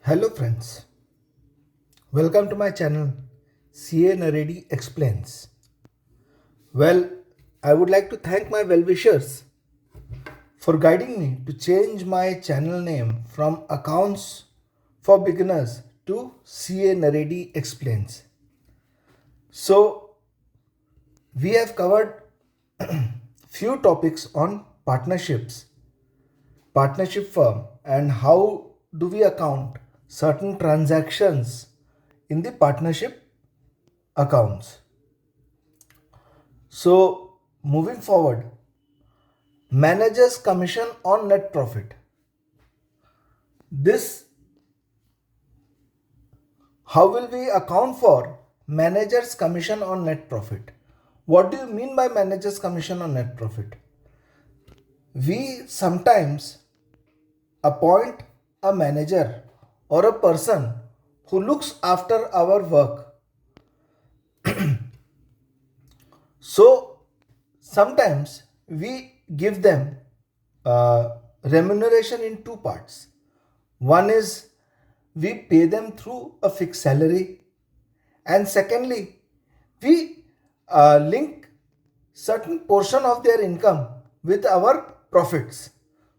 Hello friends, welcome to my channel CA Naredi Explains. Well, I would like to thank my well-wishers for guiding me to change my channel name from Accounts for Beginners to CA Naredi Explains. So, we have covered few topics on partnership firm, and how do we account certain transactions in the partnership accounts. So, moving forward, managers commission on net profit. This, how will we account for managers commission on net profit? What do you mean by managers commission on net profit? We sometimes appoint a manager or a person who looks after our work. So sometimes we give them remuneration in two parts. One is we pay them through a fixed salary, and secondly, we link certain portion of their income with our profits,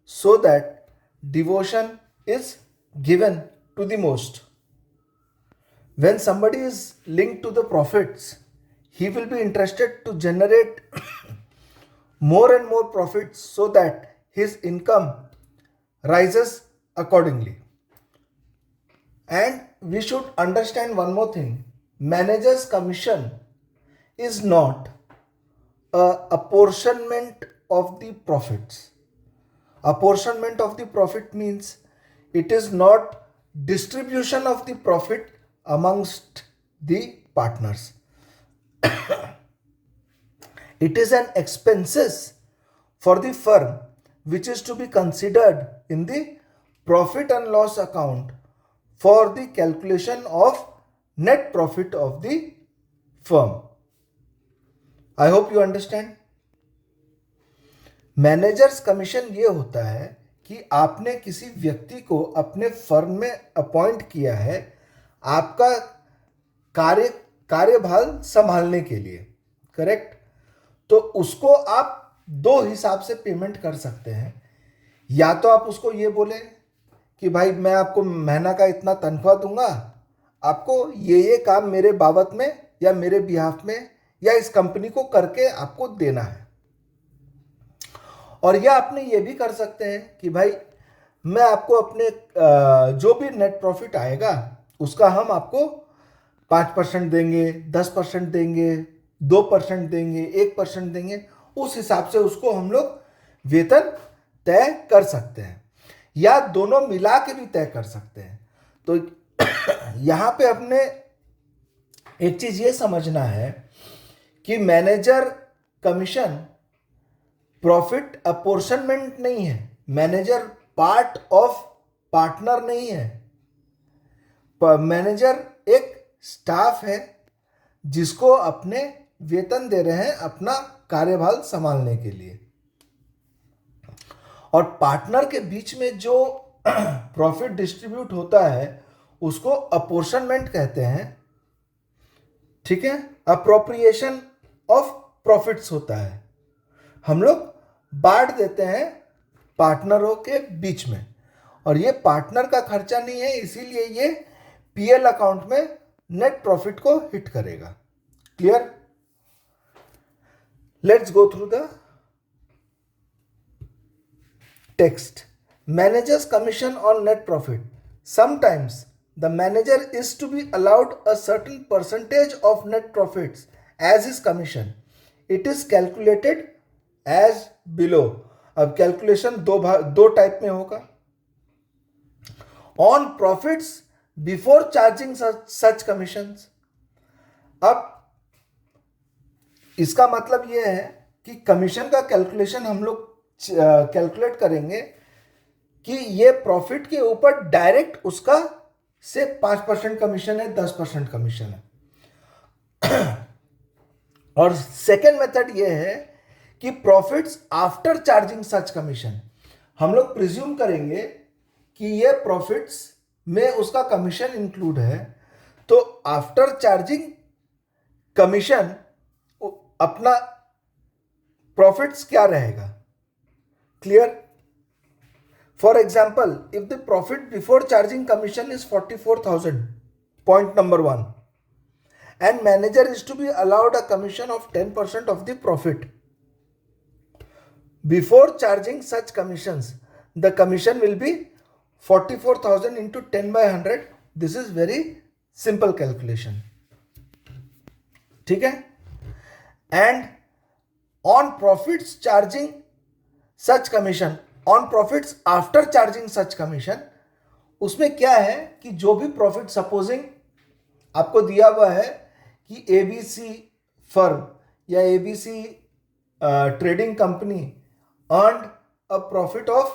so that devotion is given to the most. When somebody is linked to the profits, he will be interested to generate more and more profits so that his income rises accordingly. And we should understand one more thing: manager's commission is not a apportionment of the profits. Apportionment of the profit means it is not distribution of the profit amongst the partners. It is an expenses for the firm which is to be considered in the profit and loss account for the calculation of net profit of the firm. I hope you understand. Managers commission ये होता है कि आपने किसी व्यक्ति को अपने firm में अपॉइंट किया है आपका कार्यभार संभालने के लिए, करेक्ट? तो उसको आप दो हिसाब से पेमेंट कर सकते हैं. या तो आप उसको ये बोले कि भाई मैं आपको महीना का इतना तनख्वाह दूंगा, आपको ये काम मेरे बाबत में या मेरे बिहाफ में या इस कंपनी को करके आपको देना है. और या आपने ये भी कर सकते हैं कि भाई मैं आपको अपने जो भी नेट प्रॉफिट आएगा उसका हम आपको 5% देंगे, 10% देंगे, 2% देंगे, 1% देंगे. उस हिसाब से उसको हम लोग वेतन तय कर सकते हैं, या दोनों मिला के भी तय कर सकते हैं. तो यहाँ पे अपने एक चीज ये समझना है कि मैनेजर कमीशन प्रॉफिट अपोर्शनमेंट नहीं है. मैनेजर पार्ट ऑफ पार्टनर नहीं है. मैनेजर एक स्टाफ है जिसको अपने वेतन दे रहे हैं अपना कार्यभार संभालने के लिए. और पार्टनर के बीच में जो प्रॉफिट डिस्ट्रीब्यूट होता है उसको अपोर्शनमेंट कहते हैं. ठीक है, अप्रोप्रिएशन ऑफ प्रॉफिट्स होता है. हम लोग बांट देते हैं पार्टनरों के बीच में, और ये पार्टनर का खर्चा नहीं है, इसीलिए ये पीएल अकाउंट में नेट प्रॉफिट को हिट करेगा. Clear? Let's go through the text. Managers commission on net profit. Sometimes the manager is to be allowed a certain percentage of net profits as his commission. It is calculated as below. अब calculation दो type में होगा. On profits before charging such commissions. अब इसका मतलब यह है कि कमीशन का कैलकुलेशन हम लोग कैलकुलेट करेंगे कि ये प्रॉफिट के ऊपर डायरेक्ट उसका से 5% कमीशन है, 10% कमीशन है. और सेकेंड मेथड ये है कि प्रॉफिट्स आफ्टर चार्जिंग सच कमीशन. हम लोग प्रिज्यूम करेंगे कि ये प्रॉफिट्स में उसका कमीशन इंक्लूड है, तो आफ्टर चार्जिंग कमीशन अपना प्रॉफिट्स क्या रहेगा? Clear? For example, if the profit before charging commission is 44,000, point number 1, and manager is to be allowed a commission of 10% of the profit. Before charging such commissions, the commission will be 44,000 into 10 by 100. This is very simple calculation. ठीक है? And on profits charging such commission, on profits after charging such commission, उसमें क्या है कि जो भी profit supposing आपको दिया हुआ है कि एबीसी फर्म या ABC trading company earned a profit of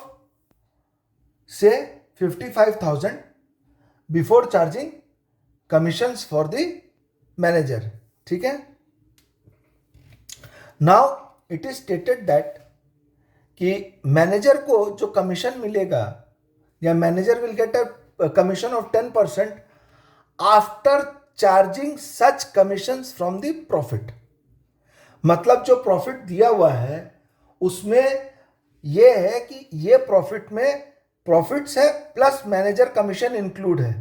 से 55,000 before charging commissions for the manager. ठीक है? Now it is stated that कि मैनेजर को जो कमीशन मिलेगा या manager will get a commission of 10% after charging such commissions from the profit. मतलब जो प्रॉफिट दिया हुआ है उसमें यह है कि ये प्रॉफिट में प्रॉफिट्स है प्लस मैनेजर कमीशन इंक्लूड है.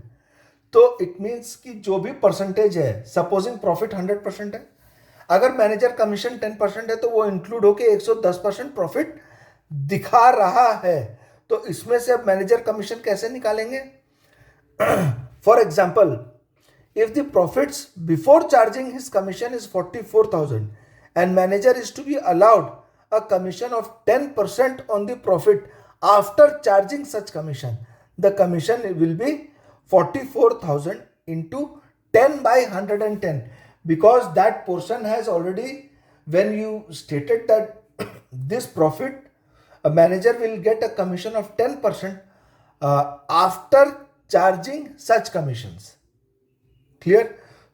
तो इट मीन्स कि जो भी परसेंटेज है, सपोजिंग प्रॉफिट 100% है, अगर मैनेजर कमीशन 10% है तो वो इंक्लूड होके 110% प्रॉफिट दिखा रहा है. तो इसमें से अब मैनेजर कमीशन कैसे निकालेंगे? For example, if the profits before charging his commission is 44,000 and manager is to be allowed a commission of 10% on the profit after charging such commission, the commission will be 44,000 into 10 by 110, because that portion has already, when you stated that this profit, a manager will get a commission of 10% after charging such commissions. Clear?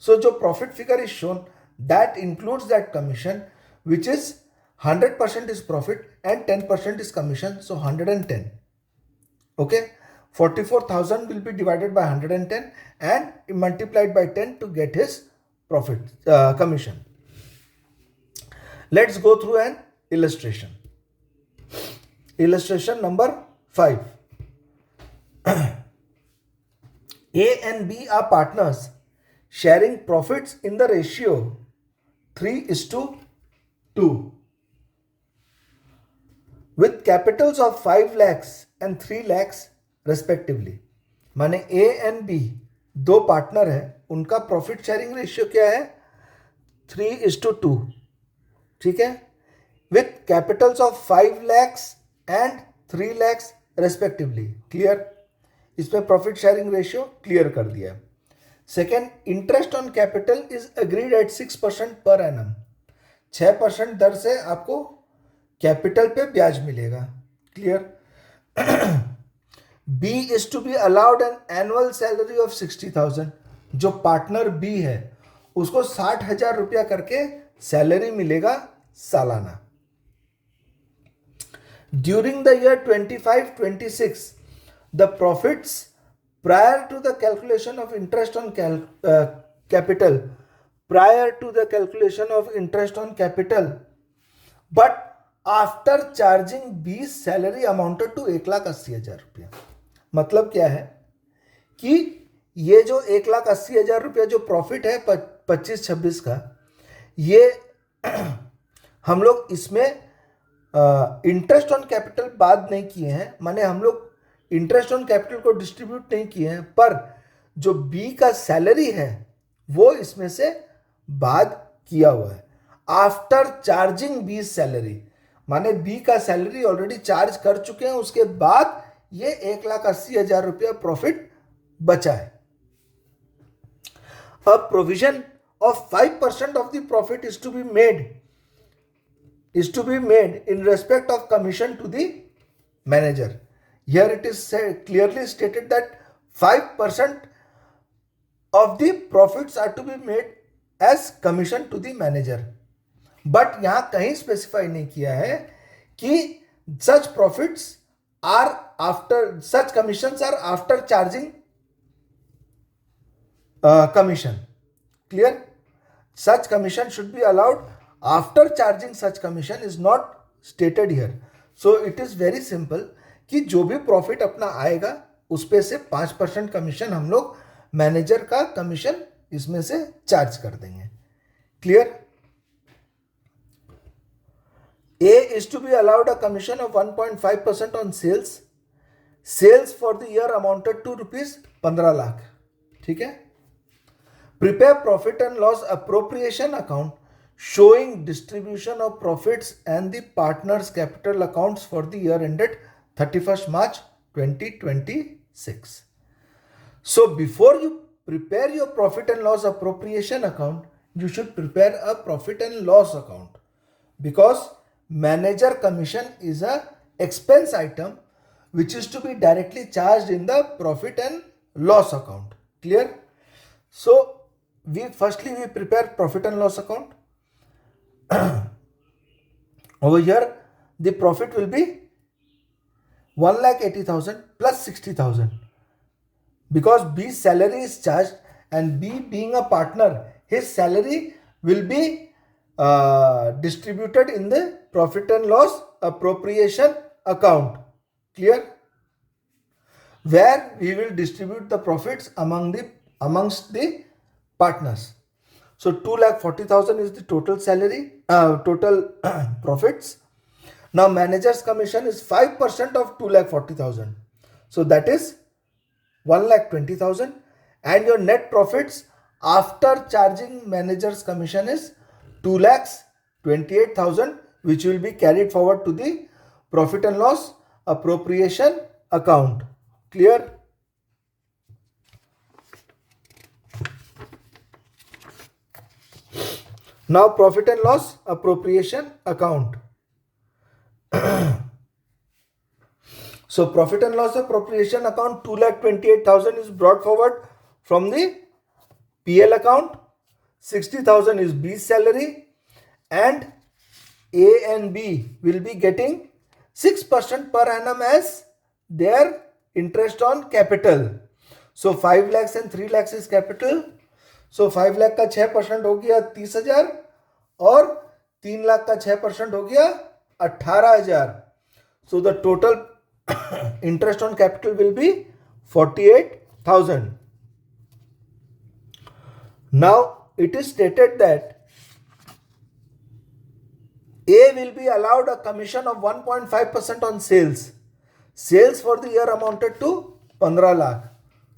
So जो profit figure is shown, that includes that commission, which is 100% is profit and 10% is commission, so 110. Okay? 44,000 will be divided by 110 and multiplied by 10 to get his profit commission. Let's go through an illustration. Illustration number 5. A and B are partners sharing profits in the ratio 3:2 with capitals of 5 lakhs and 3 lakhs respectively. माने A and B दो partner है, उनका profit sharing ratio क्या है? 3:2. ठीक है? With capitals of 5 lakhs and 3 lakhs respectively. Clear? इसमें profit sharing ratio clear कर दिया. Second, interest on capital is agreed at 6% per annum. 6% दर से आपको कैपिटल पे ब्याज मिलेगा. Clear? B is to be allowed an annual salary of 60,000. जो partner B है उसको 60,000 रुपया करके सैलरी मिलेगा सालाना. During the year 25-26 the profits prior to the calculation of interest on capital, prior to the calculation of interest on capital, but after charging B's salary amounted to 1,80,000 रुपया. मतलब क्या है कि ये जो 1,80,000 रुपया जो प्रॉफिट है 25-26 का, ये हम लोग इसमें इंटरेस्ट ऑन कैपिटल बाद नहीं किए हैं. माने हम लोग इंटरेस्ट ऑन कैपिटल को डिस्ट्रीब्यूट नहीं किए हैं, पर जो बी का सैलरी है वो इसमें से बाद किया हुआ है. आफ्टर चार्जिंग बी सैलरी, माने बी का सैलरी ऑलरेडी चार्ज कर चुके हैं, उसके बाद ये 1,80,000 रुपया प्रॉफिट बचा है. A provision of 5% of the profit is to be made in respect of commission to the manager. Here it is clearly stated that 5% of the profits are to be made as commission to the manager. But यहाँ कहीं specify नहीं किया है कि such profits are after, such commissions are after charging commission. Clear? Such commission should be allowed after charging such commission is not stated here. So it is very simple कि जो भी profit अपना आएगा उस पे से 5% कमीशन हम लोग मैनेजर का कमीशन इसमें से चार्ज कर देंगे. Clear? A is to be allowed a commission of 1.5% on sales. Sales for the year amounted to rupees 15 lakh. ठीक है? Prepare profit and loss appropriation account showing distribution of profits and the partners' capital accounts for the year ended 31st March 2026. So before you prepare your profit and loss appropriation account, you should prepare a profit and loss account, because manager commission is a expense item which is to be directly charged in the profit and loss account. Clear? So we prepare profit and loss account. Over here the profit will be 1,80,000 plus 60,000, because B's salary is charged and B being a partner, his salary will be distributed in the profit and loss appropriation account. Clear? Where we will distribute the profits amongst the partners. So 2,40,000 is the total salary, total profits. Now manager's commission is 5% of 2,40,000. So that is 1,20,000, and your net profits after charging manager's commission is 2,28,000, which will be carried forward to the profit and loss appropriation account. Clear? Now profit and loss appropriation account. So profit and loss appropriation account 2,28,000 is brought forward from the PL account. 60,000 is B's salary, and A and B will be getting 6% per annum as their interest on capital. So 5 lakhs and 3 lakhs is capital. So 5 lakh का 6% हो गया 30,000 और 3 लाख का 6% हो गया 18,000. So the total interest on capital will be 48,000. Now it is stated that A will be allowed a commission of 1.5% on sales. Sales for the year amounted to 15 lakh.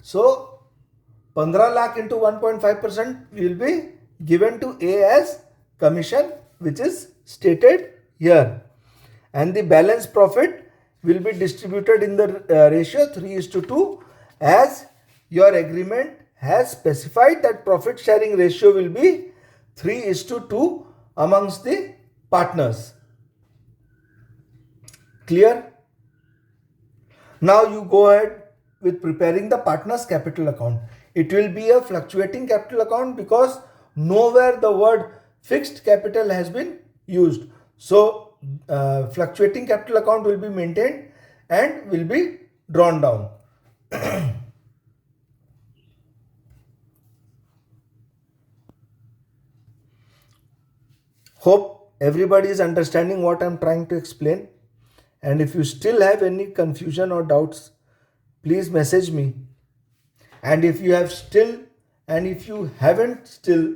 So 15 lakh into 1.5% will be given to A as commission, which is stated here. And the balance profit will be distributed in the ratio 3:2, as your agreement has specified that profit sharing ratio will be 3:2 amongst the partners. Clear? Now you go ahead with preparing the partners capital account. It will be a fluctuating capital account because nowhere the word fixed capital has been used. So fluctuating capital account will be maintained and will be drawn down. Hope everybody is understanding what I am trying to explain. And if you still have any confusion or doubts, please message me. And if you haven't still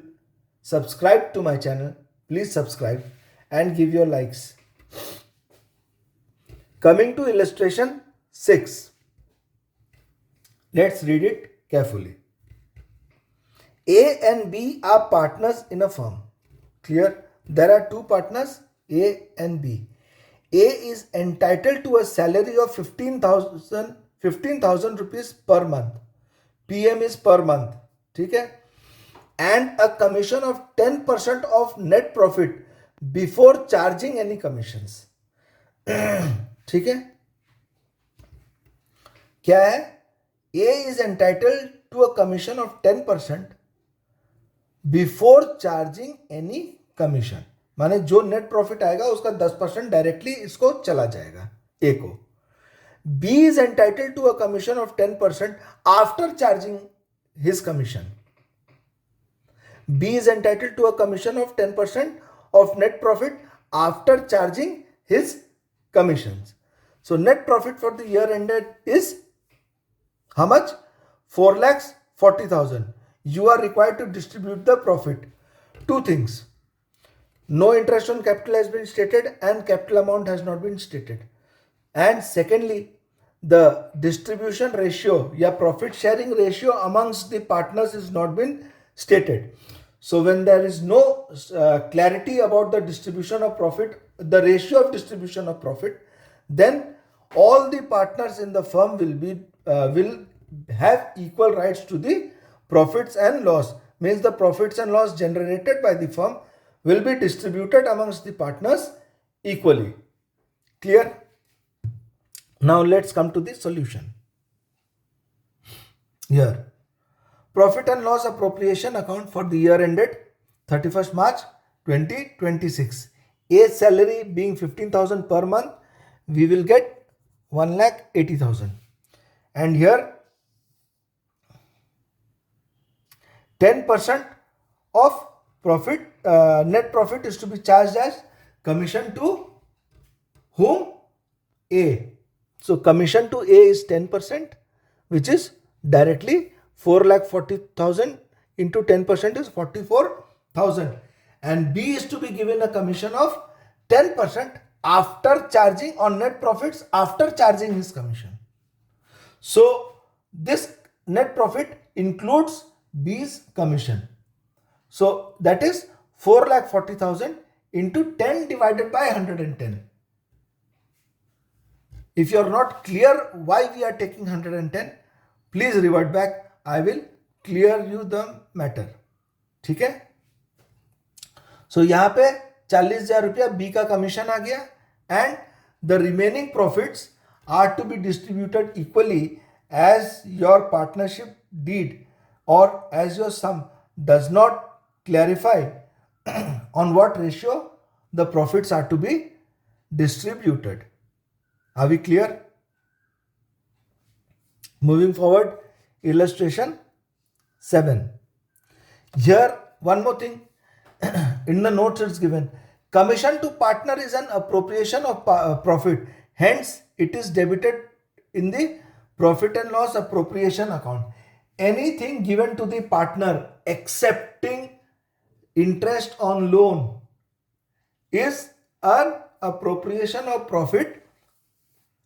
subscribed to my channel, please subscribe and give your likes. Coming to illustration 6. Let's read it carefully. A and B are partners in a firm. Clear? There are two partners, A and B. A is entitled to a salary of 15,000 rupees per month. PM is per month. ठीक है? And a commission of 10% of net profit before charging any commissions. ठीक है? क्या है? A is entitled to a commission of 10% before charging any commission. माने जो net profit आएगा उसका 10% डायरेक्टली इसको चला जाएगा ए को. B is entitled to a commission of 10% after charging his commission. B is entitled to a commission of 10% of net profit after charging his commissions. So net profit for the year ended is how much? 4,40,000. You are required to distribute the profit. Two things. No interest on capital has been stated and capital amount has not been stated. And secondly, the distribution ratio या profit sharing ratio amongst the partners is not been stated. So when there is no clarity about the distribution of profit, the ratio of distribution of profit, then all the partners in the firm will have equal rights to the profits and loss. Means the profits and loss generated by the firm will be distributed amongst the partners equally. Clear? Now let's come to the solution. Here, profit and loss appropriation account for the year ended 31st March 2026. A salary being 15,000 per month, we will get 1,80,000. And here 10% of profit, net profit is to be charged as commission to whom? A. So commission to A is 10%, which is directly 4,40,000 into 10% is 44,000. And B is to be given a commission of 10% after charging on net profits after charging his commission. So this net profit includes B's commission. So that is 4,40,000 into 10 divided by 110. If you are not clear why we are taking 110, please revert back. I will clear you the matter. ठीक है? So यहाँ पे 40,000 रुपया B का commission आ गया and the remaining profits are to be distributed equally as your partnership deed or as your sum does not clarify on what ratio the profits are to be distributed. Are we clear? Moving forward, illustration 7. Here, one more thing. In the notes it's given, commission to partner is an appropriation of profit. Hence, it is debited in the profit and loss appropriation account. Anything given to the partner excepting interest on loan is an appropriation of profit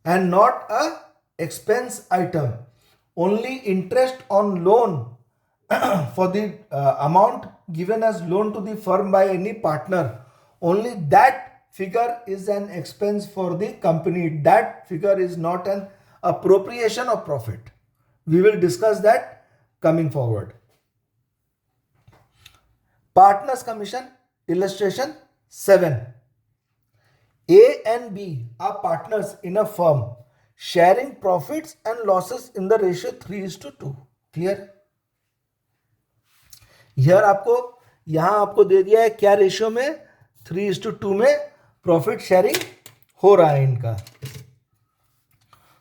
and not a expense item. Only interest on loan for the amount given as loan to the firm by any partner, only that figure is an expense for the company. That figure is not an appropriation of profit. We will discuss that coming forward. Partners commission, illustration 7. A and B are partners in a firm sharing profits and losses in the ratio 3:2. Clear? Here आपको यहां आपको दे दिया है क्या ratio में? 3:2 में profit sharing हो रहा है इनका.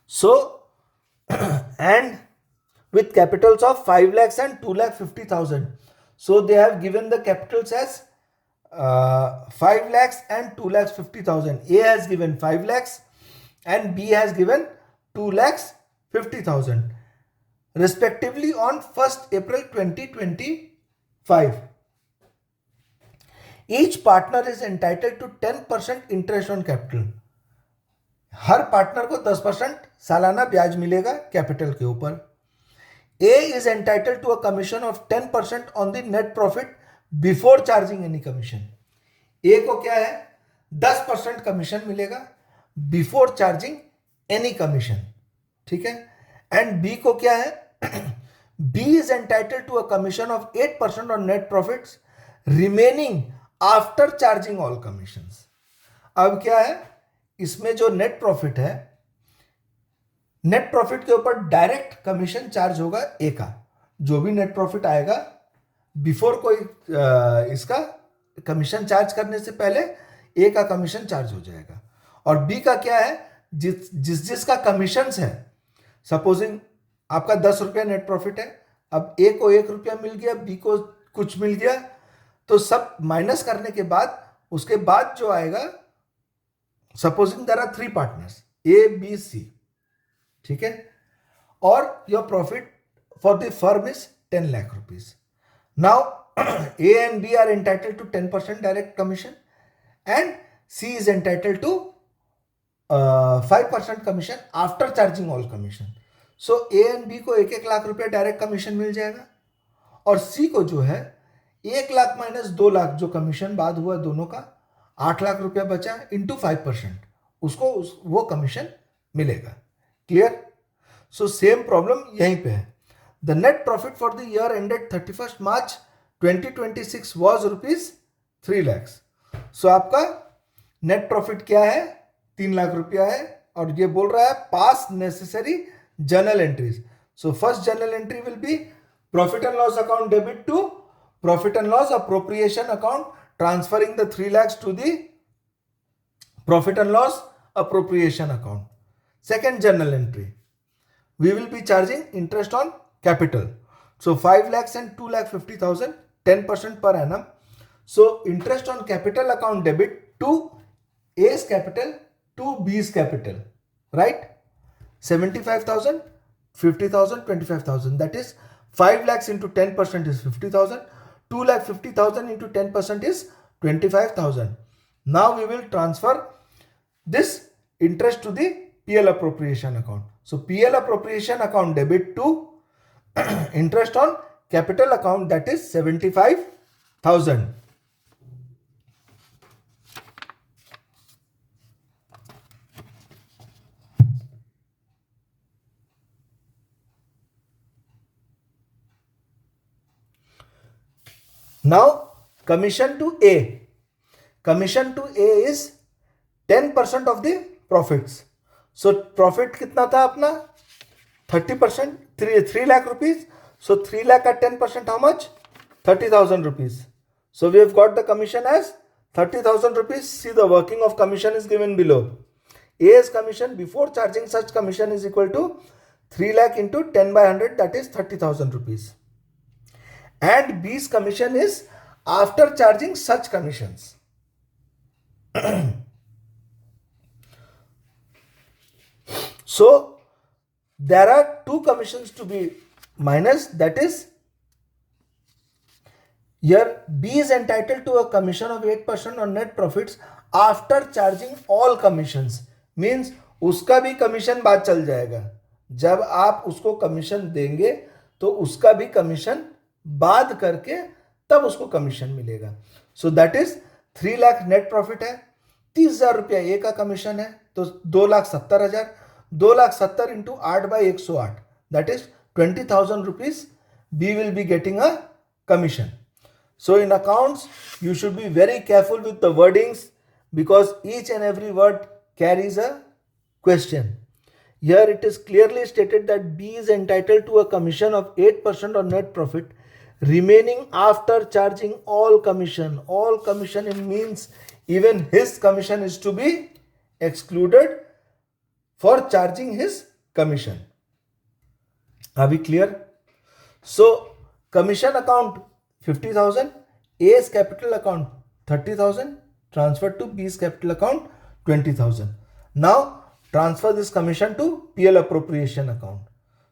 So and with capitals of 5 lakhs and 2,50,000. So they have given the capitals as 5 lakhs and 2,50,000. A has given 5 lakhs and B has given 2,50,000 respectively on 1st April 2025. Each partner is entitled to 10% interest on capital. Her partner को 10% सालाना ब्याज मिलेगा capital के ऊपर. A is entitled to a commission of 10% on the net profit before charging any commission. A को क्या है? 10% commission मिलेगा before charging any commission. ठीक है? And B को क्या है? B is entitled to a commission of 8% on net profits remaining after charging all commissions. अब क्या है? इसमें जो नेट प्रॉफिट है, नेट प्रॉफिट के ऊपर डायरेक्ट कमीशन चार्ज होगा ए का. जो भी नेट प्रॉफिट आएगा बिफोर कोई इसका कमीशन चार्ज करने से पहले ए का कमीशन चार्ज हो जाएगा. और बी का क्या है? जिसका कमीशन है, सपोजिंग आपका 10 रुपया नेट प्रॉफिट है, अब ए को 1 रुपया मिल गया, बी को कुछ मिल गया, तो सब माइनस करने के बाद उसके बाद जो आएगा, supposing there are 3 partners A B C, ठीक है, और your profit for the firm is 10 lakh rupees. Now A and B are entitled to 10% direct commission and C is entitled to 5% commission after charging all commission. So A and B को 1-1 लाख रुपया direct commission मिल जाएगा और C को जो है 1 lakh minus 2 lakh जो commission बाद हुआ दोनों का 8 लाख रुपया बचा इंटू 5%, उसको वो कमीशन मिलेगा. क्लियर? सो सेम प्रॉब्लम यहीं पे है. The net profit for the year ended 31st March 2026 was ₹3 lakhs. सो आपका नेट प्रॉफिट क्या है? 3 लाख रुपया है और ये बोल रहा है pass necessary journal entries. So first journal entry will be profit and loss account debit to profit and loss appropriation account, transferring the 3 lakhs to the profit and loss appropriation account. Second journal entry, we will be charging interest on capital. So 5 lakhs and 2,50,000, 10% per annum. So interest on capital account debit to A's capital to B's capital, right? 75,000, 50,000, 25,000. That is 5 lakhs into 10% is 50,000. 2,50,000 into 10% is 25,000. Now we will transfer this interest to the PL appropriation account. So PL appropriation account debit to interest on capital account, that is 75,000. Now commission to A. Commission to A is 10% of the profits. So profit कितना था अपना? 30%, 3 lakh rupees. So 3 lakh at 10%, how much? 30,000 rupees. So we have got the commission as 30,000 rupees. See, the working of commission is given below. A's commission before charging such commission is equal to 3 lakh into 10 by 100, that is 30,000 rupees. And B's commission is after charging such commissions. So there are 2 commissions to be minus, that is here B is entitled to a commission of 8% on net profits after charging all commissions. Means उसका भी commission बाद चल जाएगा. जब आप उसको commission देंगे तो उसका भी कमीशन बाद करके तब उसको कमीशन मिलेगा. So that is 3 lakh net profit है, 30,000 रुपया ए का कमीशन है, तो 2,70,000. 2,70,000 into 8/108, that is 20,000 rupees. B will be getting a commission. So in accounts, you should be very careful with the wordings because each and every word carries a question. Here it is clearly stated that B is entitled to a commission of 8% on net profit remaining after charging all commission. All commission means even his commission is to be excluded for charging his commission. Are we clear? So commission account 50,000, A's capital account 30,000, transferred to B's capital account 20,000. Now transfer this commission to PL appropriation account.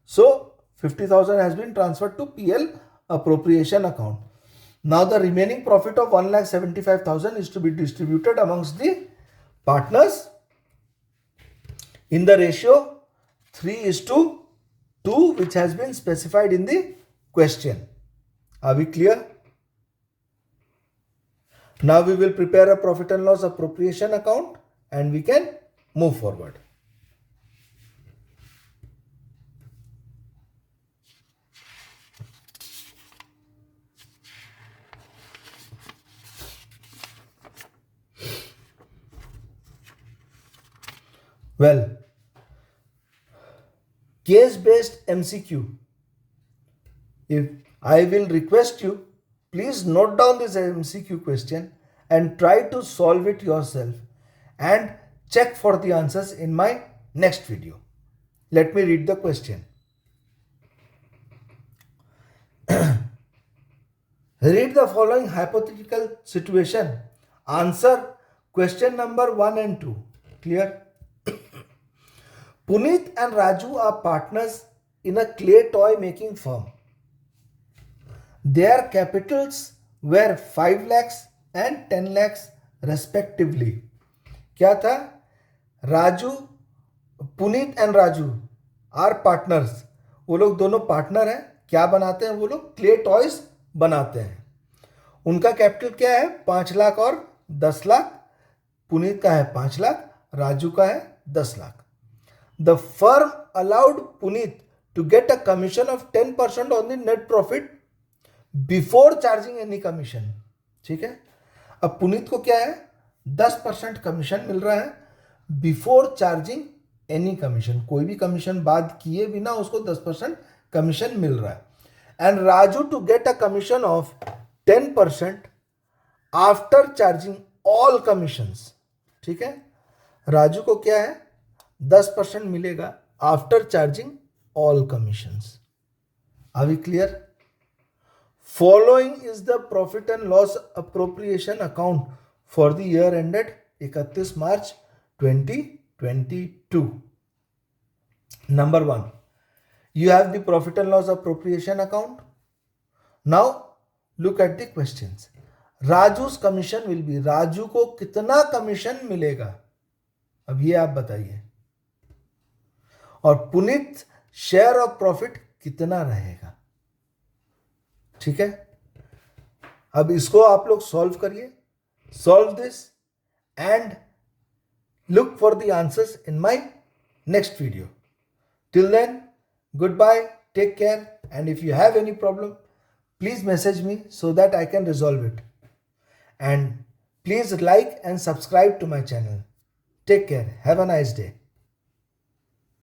So 50,000 has been transferred to PL appropriation account. Now the remaining profit of 1,75,000 is to be distributed amongst the partners in the ratio 3:2, which has been specified in the question. Are we clear? Now we will prepare a profit and loss appropriation account and we can move forward. Well, case-based MCQ. If I will request you, please note down this MCQ question and try to solve it yourself and check for the answers in my next video. Let me read the question. Read the following hypothetical situation. Answer question number 1 and 2. Clear? Puneet and Raju are partners in a clay toy making firm. Their capitals were 5 lakhs and 10 lakhs respectively. क्या था? Raju, Puneet and Raju are partners. वो लोग दोनों partner हैं. क्या बनाते हैं? वो लोग क्ले टॉयज बनाते हैं. उनका कैपिटल क्या है? 5 लाख और 10 लाख. पुनीत का है 5 लाख, राजू का है 10 lakh. The firm allowed Puneet to get a commission of 10% on the net profit before charging any commission. ठीक है. अब पुनीत को क्या है? 10% कमीशन मिल रहा है बिफोर चार्जिंग एनी कमीशन. कोई भी कमीशन बाद किए बिना उसको 10% कमीशन मिल रहा है. And Raju to get a commission of 10% after charging all commissions. ठीक है. राजू को क्या है? 10% मिलेगा after charging all commissions. Are we clear? Following is the profit and loss appropriation account for the year ended 31 March 2022. Number 1, you have the profit and loss appropriation account. Now look at the questions. Raju's commission will be, Raju को कितना commission मिलेगा? अब ये आप बताइए. और Puneet share of profit कितना रहेगा? ठीक है. अब इसको आप लोग सॉल्व करिए. Solve this and look for the answers in my next video. Till then, goodbye, take care, and if you have any problem please message me so that I can resolve it. And please like and subscribe to my channel. Take care. Have a nice day.